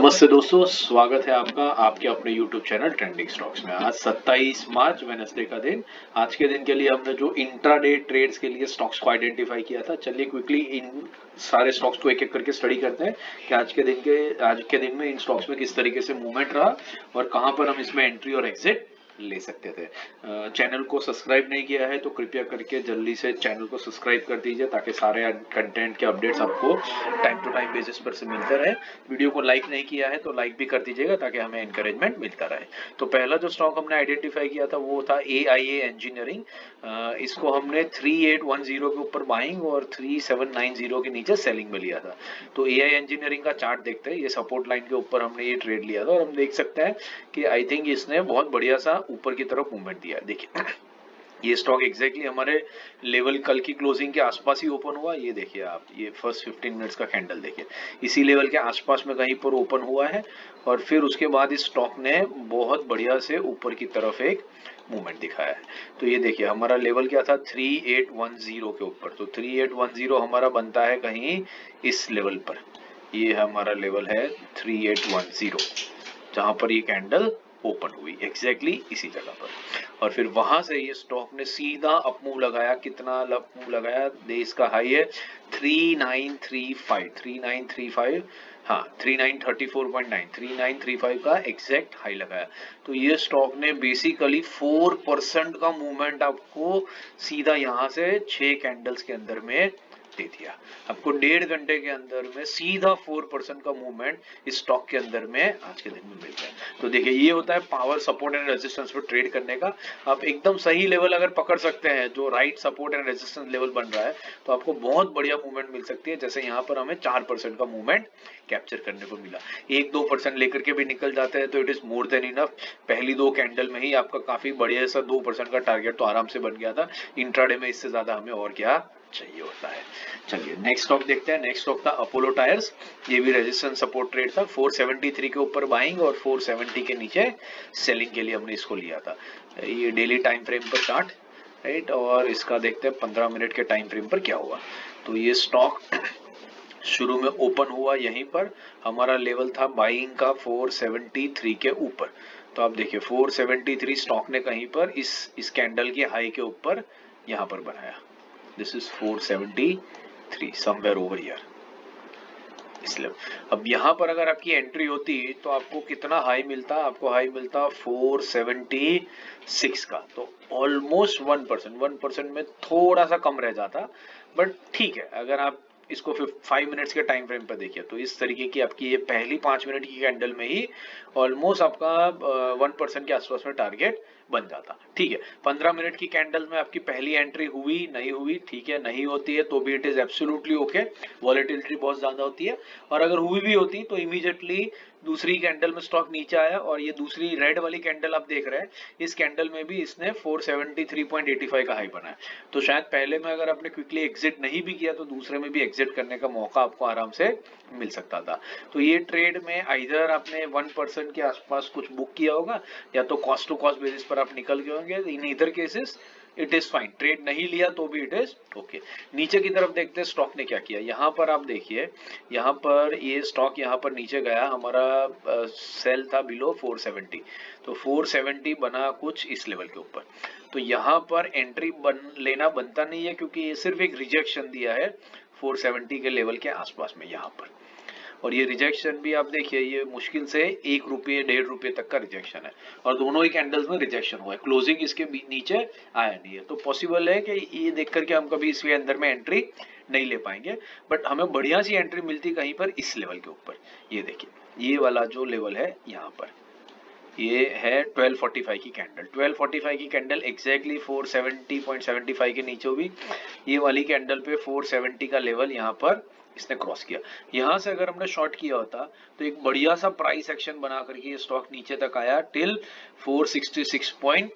नमस्ते दोस्तों, स्वागत है आपका आपके अपने YouTube चैनल ट्रेंडिंग स्टॉक्स में। आज 27 मार्च वेडनेसडे का दिन। आज के दिन के लिए हमने जो इंट्राडे ट्रेड्स के लिए स्टॉक्स को आइडेंटिफाई किया था, चलिए क्विकली इन सारे स्टॉक्स को एक एक करके स्टडी करते हैं कि आज के दिन में इन स्टॉक्स में किस तरीके से मूवमेंट रहा और कहां पर हम इसमें एंट्री और एग्जिट ले सकते थे। चैनल को सब्सक्राइब नहीं किया है तो कृपया करके जल्दी से चैनल को सब्सक्राइब कर दीजिए ताकि सारे कंटेंट के अपडेट्स आपको टाइम टू टाइम बेसिस पर से मिलते रहे। वीडियो को लाइक नहीं किया है तो लाइक भी कर दीजिएगा ताकि हमें इंकरेजमेंट मिलता रहे। तो पहला जो स्टॉक हमने आइडेंटिफाई किया था वो था AIA इंजीनियरिंग। इसको हमने 3810 के ऊपर बाइंग और 3790 के नीचे सेलिंग में लिया था। तो AI इंजीनियरिंग का चार्ट देखते हैं, ये सपोर्ट लाइन के ऊपर हमने ये ट्रेड लिया था और हम देख सकते हैं कि आई थिंक इसने बहुत बढ़िया सा ऊपर की तरफ मूवमेंट दिया है। देखिए ये स्टॉक एग्जैक्टली हमारे लेवल कल की क्लोजिंग के आसपास ही ओपन हुआ। ये देखिए आप, ये फर्स्ट 15 मिनट्स का कैंडल देखिए, इसी लेवल के आसपास में कहीं पर ओपन हुआ है और फिर उसके बाद इस स्टॉक ने बहुत बढ़िया से ऊपर की तरफ एक मूवमेंट दिखाया है। तो ये देखिए हमारा लेवल क्या था 3810 के ऊपर, तो 3810 हमारा बनता है कहीं इस लेवल पर। ये हमारा लेवल है 3810 जहां पर ये कैंडल ओपन हुई एग्जैक्टली इसी जगह पर। और फिर वहां से ये स्टॉक ने सीधा अप मूव लगाया। कितना अप मूव लगाया? देश का हाई है 3935 हाँ 3934.9 3935 का एग्जैक्ट हाई लगाया। तो ये स्टॉक ने बेसिकली 4% का मूवमेंट आपको सीधा यहाँ से 6 कैंडल्स के अंदर में दे दिया। आपको 1.5 घंटे के अंदर में सीधा 4% का मूवमेंट इस स्टॉक के अंदर में आज के दिन में मिल गया। तो देखिए ये होता है पावर, सपोर्ट एंड रेजिस्टेंस पर ट्रेड करने का। आप एकदम सही लेवल अगर पकड़ सकते हैं, जो right support and resistance level बन रहा है, तो आपको बहुत बढ़िया मूवमेंट मिल सकती है। जैसे यहाँ पर हमें 4% का मूवमेंट कैप्चर करने को मिला। 1-2% लेकर के भी निकल जाते हैं तो it is more than enough. पहली 2 कैंडल में ही आपका काफी बढ़िया सा 2% का टारगेट तो आराम से बन गया था। इंट्राडे में इससे ज्यादा हमें और क्या चाहिए होता है। चलिए नेक्स्ट स्टॉक देखते हैं। नेक्स्ट स्टॉक था अपोलो टायर्स। ये भी रेजिस्टेंस सपोर्ट ट्रेड था। 473 के ऊपर बाइंग और 470 के नीचे सेलिंग के लिए हमने इसको लिया था। ये डेली टाइम फ्रेम पर चार्ट, राइट, और इसका देखते हैं 15 मिनट के टाइम फ्रेम पर क्या हुआ। तो ये स्टॉक शुरू में ओपन हुआ यहीं पर, हमारा लेवल था बाइंग का 473 के ऊपर। तो आप देखिए 473 स्टॉक ने कहीं पर इस कैंडल के हाई के ऊपर यहाँ पर बनाया। This is 473 somewhere over here इस लेवल। अब यहाँ पर अगर आपकी एंट्री होती तो आपको कितना हाई मिलता? आपको हाई मिलता 476 का। तो ऑलमोस्ट 1% में थोड़ा सा कम रह जाता, बट ठीक है। अगर आप इसको 5 मिनट्स के टाइम फ्रेम पर देखिए तो इस तरीके की आपकी ये पहली 5 मिनट की कैंडल में ही ऑलमोस्ट आपका 1% के आसपास में टारगेट बन जाता। ठीक है, 15 मिनट की कैंडल में आपकी पहली एंट्री हुई नहीं हुई, ठीक है, नहीं होती है तो भी it is absolutely okay. Volatility बहुत ज्यादा होती है, और अगर हुई भी होती तो इमीडिएटली दूसरी कैंडल में स्टॉक नीचे आया। और ये दूसरी रेड वाली कैंडल आप देख रहे हैं, इस कैंडल में भी इसने 473.85 का हाई बनाया। तो शायद पहले में अगर आपने क्विकली एग्जिट नहीं भी किया तो दूसरे में भी एग्जिट करने का मौका आपको आराम से मिल सकता था। तो ये ट्रेड में आइदर आपने 1% के आसपास कुछ बुक किया होगा या तो कॉस्ट टू कॉस्ट बेसिस पर आप निकल गए होंगे। इन इधर cases it is fine. Trade नहीं लिया तो भी इट इज ओके। नीचे की तरफ देखते हैं स्टॉक ने क्या किया। यहाँ पर आप देखिए, यहाँ पर ये स्टॉक यहाँ पर नीचे गया, हमारा सेल था बिलो 470, तो 470 बना कुछ इस लेवल के ऊपर। तो यहाँ पर एंट्री लेना बनता नहीं है क्योंकि ये सिर्फ एक रिजेक्शन दिया है 470 के लेवल के आसपास में यहाँ पर। और ये रिजेक्शन भी आप देखिए, ये मुश्किल से 1 रुपये 1.5 रुपये तक का रिजेक्शन है, और दोनों ही कैंडल्स में रिजेक्शन हुआ है। क्लोजिंग इसके नीचे आया नहीं है, तो पॉसिबल है कि ये देख करके हम कभी इसके अंदर में एंट्री नहीं ले पाएंगे, बट हमें बढ़िया सी एंट्री मिलती कहीं पर इस लेवल के ऊपर। ये देखिए ये वाला जो लेवल है यहाँ पर, ये है 1245 की कैंडल। 1245 की कैंडल एग्जैक्टली 470.75 के नीचे हुई। ये वाली कैंडल पे 470 का लेवल यहाँ पर इसने क्रॉस किया। यहाँ से अगर हमने शॉर्ट किया होता तो एक बढ़िया सा प्राइस एक्शन बना करके ये स्टॉक नीचे तक आया टिल 466.30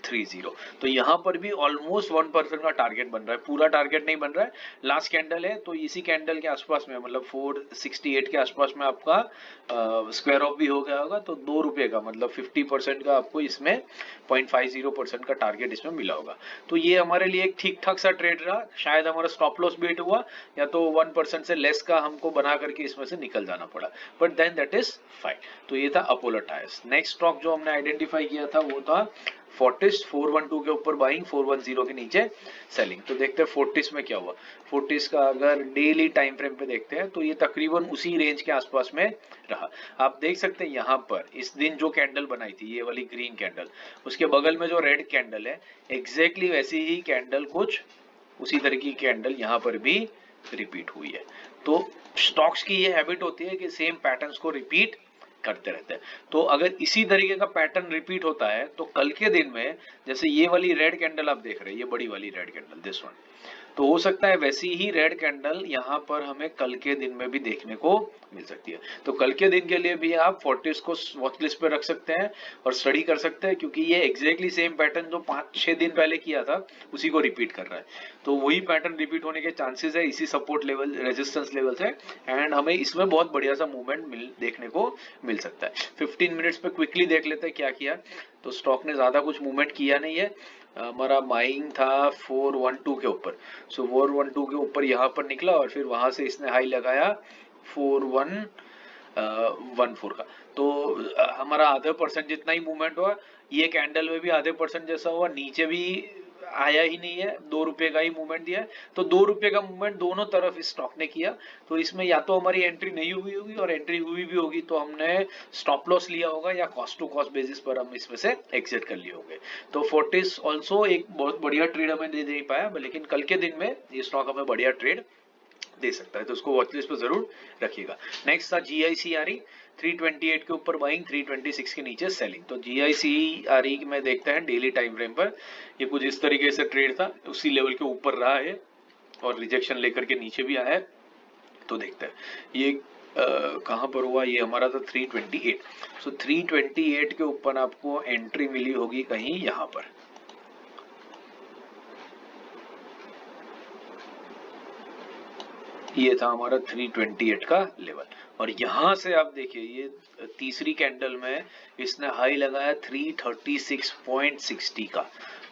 30। तो यहाँ पर भी ऑलमोस्ट 1% का टारगेट बन रहा है, पूरा टारगेट नहीं बन रहा है। लास्ट कैंडल है तो इसी कैंडल के आसपास में मतलब 468 के आसपास में आपका स्क्वायर ऑफ भी हो गया होगा, तो ₹2 का मतलब 50% का आपको इसमें 0.50% का टारगेट इसमें मिला होगा। तो ये हमारे लिए एक ठीक ठाक सा ट्रेड रहा। शायद हमारा स्टॉप लॉस बीट हुआ या तो 1% से लेस का हमको बना करके इसमें से निकल जाना पड़ा, but then that is fine. तो ये था अपोलो टायर्स। नेक्स्ट स्टॉक जो हमने आइडेंटिफाई किया था वो था फोर्टिस। 412 के ऊपर बाइंग, 410 के नीचे सेलिंग। तो देखते हैं फोर्टिस में क्या हुआ। फोर्टिस का अगर डेली टाइम फ्रेम पे देखते हैं तो ये तकरीबन उसी रेंज के आसपास में रहा। आप देख सकते हैं यहाँ पर इस दिन जो कैंडल बनाई थी ये वाली ग्रीन कैंडल, उसके बगल में जो रेड कैंडल है एग्जैक्टली वैसी ही कैंडल कुछ उसी तरह की कैंडल यहाँ पर भी रिपीट हुई है। तो स्टॉक्स की ये हैबिट होती है कि सेम पैटर्न्स को रिपीट करते रहते हैं। तो अगर इसी तरीके का पैटर्न रिपीट होता है तो कल के दिन में जैसे ये वाली रेड कैंडल आप देख रहे हैं, ये बड़ी वाली रेड कैंडल दिस वन, तो हो सकता है वैसी ही रेड कैंडल यहाँ पर हमें कल के दिन में भी देखने को मिल सकती है। तो कल के दिन के लिए भी आप फोर्टिस को वॉच लिस्ट पे रख सकते हैं और स्टडी कर सकते हैं, क्योंकि ये एग्जैक्टली सेम पैटर्न जो 5-6 दिन पहले किया था उसी को रिपीट कर रहा है। तो वही पैटर्न रिपीट होने के चांसेस है इसी सपोर्ट लेवल रेजिस्टेंस लेवल से, एंड हमें इसमें बहुत बढ़िया सा मूवमेंट देखने को मिल सकता है। 15 मिनट्स पे क्विकली देख लेते हैं क्या किया। तो स्टॉक ने ज्यादा कुछ मूवमेंट किया नहीं है। हमारा बाइंग था 412 के ऊपर, सो 412 के ऊपर यहाँ पर निकला और फिर वहां से इसने हाई लगाया 4114 का। तो हमारा आधे परसेंट जितना ही मूवमेंट हुआ, ये कैंडल में भी आधे परसेंट जैसा हुआ, नीचे भी आया ही नहीं है, ₹2 का ही मूवमेंट दिया है। तो ₹2 का मूवमेंट दोनों तरफ इस स्टॉक ने किया। तो इसमें या तो हमारी एंट्री नहीं हुई होगी और एंट्री हुई भी होगी तो हमने स्टॉप लॉस लिया होगा या कॉस्ट टू कॉस्ट बेसिस पर हम इसमें से एग्जिट कर लिए होंगे। तो फोर्टिस ऑल्सो एक बहुत बढ़िया ट्रेड हमें दे नहीं पाया, लेकिन कल के दिन में ये स्टॉक हमें बढ़िया ट्रेड दे सकता है, तो उसको वॉच लिस्ट पर जरूर रखिएगा। नेक्स्ट था GICRE। 328 के ऊपर बाइंग, 326 के नीचे सेलिंग। तो GICRE में देखते हैं डेली टाइम फ्रेम पर ये कुछ इस तरीके से ट्रेड था, उसी लेवल के ऊपर रहा है और रिजेक्शन लेकर के नीचे भी आया है। तो देखते हैं ये कहां पर हुआ, ये हमारा था 328। सो 328 के ऊपर आपको एंट्री मिली होगी कहीं यहां पर, ये था हमारा 328 का लेवल। और यहां से आप देखिए ये तीसरी कैंडल में इसने हाई लगाया 336.60 का,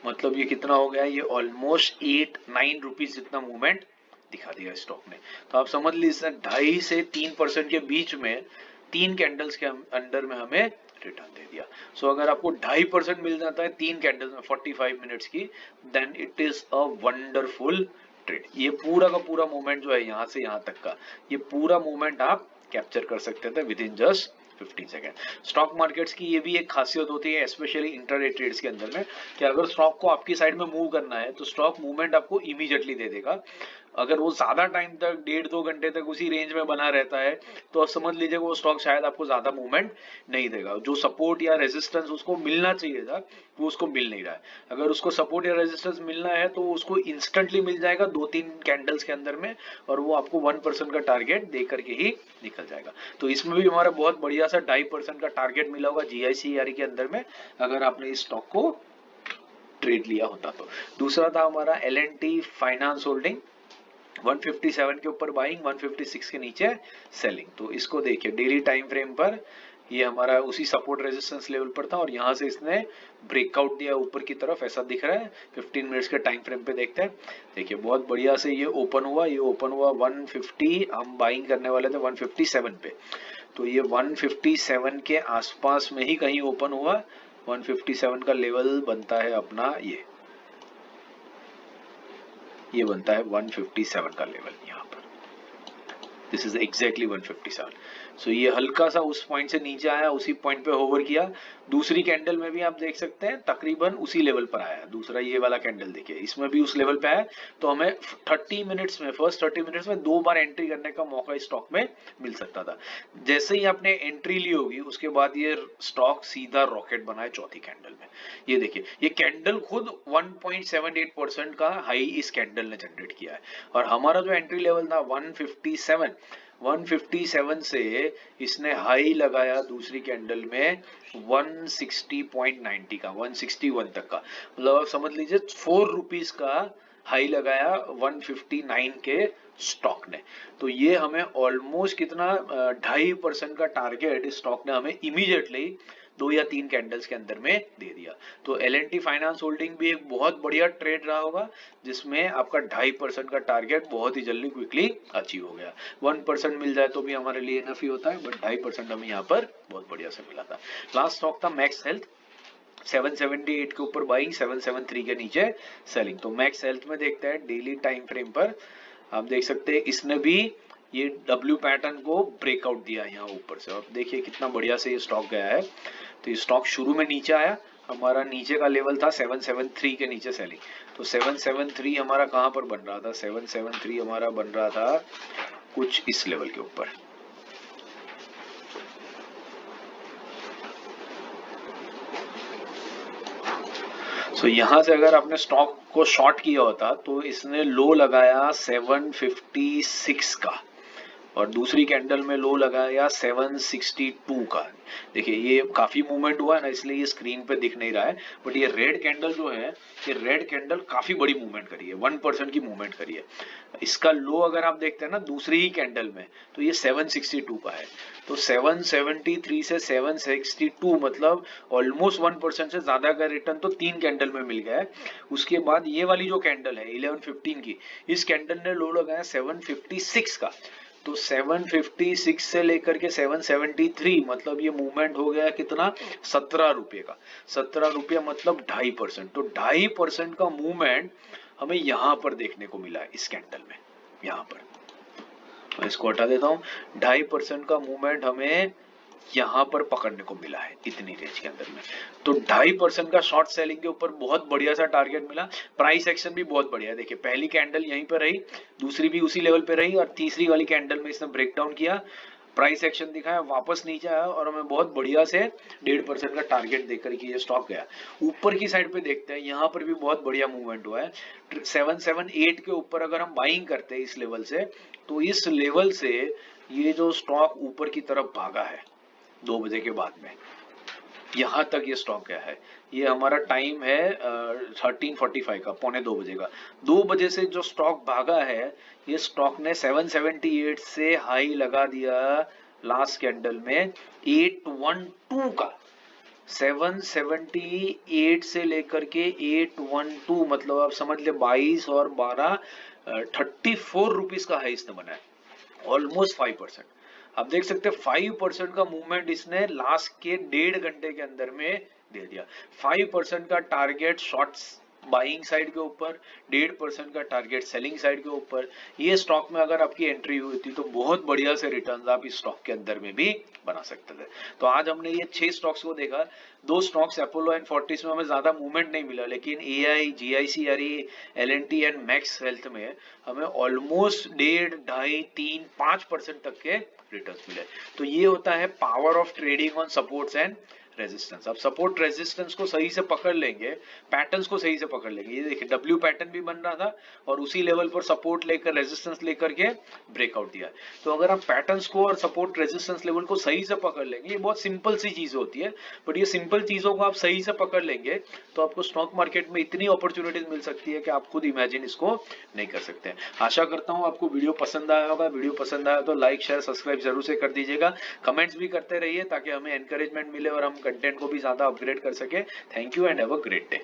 मतलब ये कितना हो गया, ये ऑलमोस्ट 8-9 रुपीज जितना मूवमेंट दिखा दिया स्टॉक ने। तो आप समझ लीजिए 2.5 से 3% के बीच में 3 कैंडल्स के अंडर में हमें रिटर्न दे दिया। सो अगर आपको 2.5% मिल जाता है 3 कैंडल्स में 45 मिनट्स की, then it is a wonderful trade. ये पूरा का पूरा मूवमेंट जो है यहाँ से यहाँ तक का, ये पूरा मूवमेंट आप कैप्चर कर सकते थे with in just 15 second. Stock markets की ये भी एक खासियत होती है स्पेशली इंट्राडे ट्रेड्स के अंदर में, कि अगर स्टॉक को आपकी साइड में मूव करना है तो स्टॉक मूवमेंट आपको इमीडिएटली दे देगा। अगर वो ज्यादा टाइम तक 1.5-2 घंटे तक उसी रेंज में बना रहता है तो समझ लीजिए वो स्टॉक शायद आपको ज्यादा मूवमेंट नहीं देगा। जो सपोर्ट या रेजिस्टेंस उसको मिलना चाहिए था वो उसको मिल नहीं रहा है। अगर उसको सपोर्ट या रेजिस्टेंस मिलना है तो उसको इंस्टेंटली मिल जाएगा 2-3 कैंडल्स के अंदर में, और वो आपको 1% का टारगेट दे करके ही निकल जाएगा। तो इसमें भी हमारा बहुत बढ़िया सा 2.5% का टारगेट मिला होगा GICRE के अंदर में, अगर आपने इस स्टॉक को ट्रेड लिया होता तो। दूसरा था हमारा L&T फाइनेंस होल्डिंग। 157 के ऊपर बाइंग, 156 के नीचे सेलिंग। तो इसको देखिए डेली टाइम फ्रेम पर ये हमारा उसी सपोर्ट रेजिस्टेंस लेवल पर था और यहाँ से इसने ब्रेकआउट दिया ऊपर की तरफ, ऐसा दिख रहा है। 15 मिनट्स के टाइम फ्रेम पे देखते हैं। देखिए बहुत बढ़िया से ये ओपन हुआ, ये ओपन हुआ 150, हम बाइंग करने वाले थे 157 पे, तो ये 157 के आसपास में ही कहीं ओपन हुआ। 157 का लेवल बनता है अपना ये बनता है 157 का लेवल यहाँ पर। This is exactly 157। सो ये हल्का सा उस पॉइंट से नीचे आया, उसी पॉइंट पे होवर किया। दूसरी कैंडल में भी आप देख सकते हैं तकरीबन उसी लेवल पर आया। दूसरा ये वाला कैंडल देखिए, इसमें भी उस लेवल पे आया। तो हमें 30 मिनट्स में, फर्स्ट 30 मिनट्स में 2 बार एंट्री करने का मौका इस स्टॉक में मिल सकता था। जैसे ही आपने एंट्री ली होगी उसके बाद ये स्टॉक सीधा रॉकेट बनाए चौथी कैंडल में। ये देखिए ये कैंडल खुद 1.78% का हाई इस कैंडल ने जनरेट किया है, और हमारा जो एंट्री लेवल था 157, 157 से इसने हाई लगाया दूसरी कैंडल में 160.90 का, 161 तक का, मतलब आप समझ लीजिए 4 रुपीज का हाई लगाया 159 के स्टॉक ने। तो ये हमें ऑलमोस्ट कितना 2.5% का टारगेट इस स्टॉक ने हमें इमीडिएटली 2 या 3 कैंडल्स के अंदर में दे दिया। तो L&T फाइनेंस होल्डिंग भी एक बहुत बढ़िया ट्रेड रहा होगा, जिसमें आपका 2.5% का टारगेट बहुत ही जल्दी क्विकली अचीव हो गया। 1% मिल जाए तो भी हमारे लिए इनफ ही होता है, बट 2.5% हमें यहाँ पर बहुत बढ़िया से मिला था। लास्ट स्टॉक था मैक्स हेल्थ, 778 के ऊपर बाइंग, 773 के नीचे सेलिंग। तो मैक्स हेल्थ में देखते हैं डेली टाइम फ्रेम पर, आप देख सकते हैं इसने भी ये डब्ल्यू पैटर्न को ब्रेकआउट दिया यहाँ ऊपर से। अब देखिए कितना बढ़िया से ये स्टॉक गया है। तो ये स्टॉक शुरू में नीचे आया, हमारा नीचे का लेवल था 773 के नीचे सेलिंग। तो 773 हमारा कहाँ पर बन रहा था, 773 हमारा बन रहा था कुछ इस लेवल के ऊपर। तो यहाँ से अगर आपने स्टॉक को शॉर्ट किया होता तो इसने लो लगाया 756 का, और दूसरी कैंडल में लो लगाया 762 का। देखिए ये काफी मूवमेंट हुआ है ना, इसलिए ये स्क्रीन पे दिख नहीं रहा है, बट ये रेड कैंडल जो है, ये रेड कैंडल काफी बड़ी मूवमेंट करी है, 1% की मूवमेंट करी है। इसका लो अगर आप देखते हैं ना दूसरी ही कैंडल में, तो ये 762 का है। तो 773 से 762 मतलब ऑलमोस्ट 1% से ज्यादा का रिटर्न तो 3 कैंडल में मिल गया है। उसके बाद ये वाली जो कैंडल है 1115 की, इस कैंडल ने लो लगाया 756 का। तो 756 से लेकर के 773 मतलब ये मूवमेंट हो गया कितना, 17 रुपये का। 17 रुपये मतलब 2.5%। तो 2.5% का मूवमेंट हमें यहाँ पर देखने को मिला है इस कैंडल में। यहाँ पर मैं इसको हटा देता हूँ, 2.5% का मूवमेंट हमें यहाँ पर पकड़ने को मिला है इतनी रेंज के अंदर में। तो 2.5% का शॉर्ट सेलिंग के ऊपर बहुत बढ़िया सा टारगेट मिला। प्राइस एक्शन भी बहुत बढ़िया है। देखिए पहली कैंडल यहीं पर रही, दूसरी भी उसी लेवल पे रही, और तीसरी वाली कैंडल में इसने ब्रेक डाउन किया, प्राइस एक्शन दिखाया, वापस नीचे आया, और हमें बहुत बढ़िया से 1.5% का टारगेट देकर के ये स्टॉक गया। ऊपर की साइड पे देखते हैं, यहाँ पर भी बहुत बढ़िया मूवमेंट हुआ है। 778 के ऊपर अगर हम बाइंग करते हैं इस लेवल से, तो इस लेवल से ये जो स्टॉक ऊपर की तरफ भागा है 2 बजे के बाद में, यहाँ तक ये स्टॉक गया है। ये हमारा टाइम है 13:45 का, 1:45 का। 2 बजे से जो स्टॉक भागा है, ये स्टॉक ने 778 से हाई लगा दिया लास्ट कैंडल में 812 का। 778 से लेकर के 812 मतलब आप समझ ले 22 और 12 34 रुपीज का हाई इसने बनाया, ऑलमोस्ट 5%। आप देख सकते हैं 5% का मूवमेंट इसने लास्ट के 1.5 घंटे के अंदर में दे दिया। 5% का टारगेट शॉर्ट्स बाइंग साइड के ऊपर, 1.5% का टारगेट सेलिंग साइड के ऊपर। ये स्टॉक में अगर आपकी एंट्री हुई थी तो बहुत बढ़िया से रिटर्न्स आप इस स्टॉक के अंदर में भी बना सकते थे। तो आज हमने ये 6 स्टॉक्स को देखा। 2 स्टॉक्स अपोलो एंड फोर्टिस में हमें ज्यादा मूवमेंट नहीं मिला, लेकिन AI, GIC, L&T and max health में हमें ऑलमोस्ट 1.5, 2.5, 3, 5% तक के रिटर्न्स मिले। तो ये होता है power of trading on supports and resistance. अब सपोर्ट रेजिस्टेंस को सही से पकड़ लेंगे, पैटर्न्स को सही से पकड़ लेंगे। ये देखिए डब्ल्यू पैटर्न भी बन रहा था और उसी लेवल पर सपोर्ट लेकर रेजिस्टेंस लेकर के ब्रेकआउट दिया। तो अगर आप पैटर्न्स को और सपोर्ट रेजिस्टेंस लेवल को सही से पकड़ लेंगे, ये बहुत सिंपल सी चीज होती है, बट ये सिंपल चीजों को आप सही से पकड़ लेंगे तो आपको स्टॉक मार्केट में इतनी अपॉर्चुनिटीज मिल सकती है कि आप खुद इमेजिन इसको नहीं कर सकते। आशा करता हूँ आपको वीडियो पसंद आया होगा। वीडियो पसंद आया तो लाइक, शेयर, सब्सक्राइब जरूर से कर दीजिएगा। कमेंट्स भी करते रहिए ताकि हमें एनकरेजमेंट मिले और हम कंटेंट को भी ज्यादा अपग्रेड कर सके। Thank you and have a great day.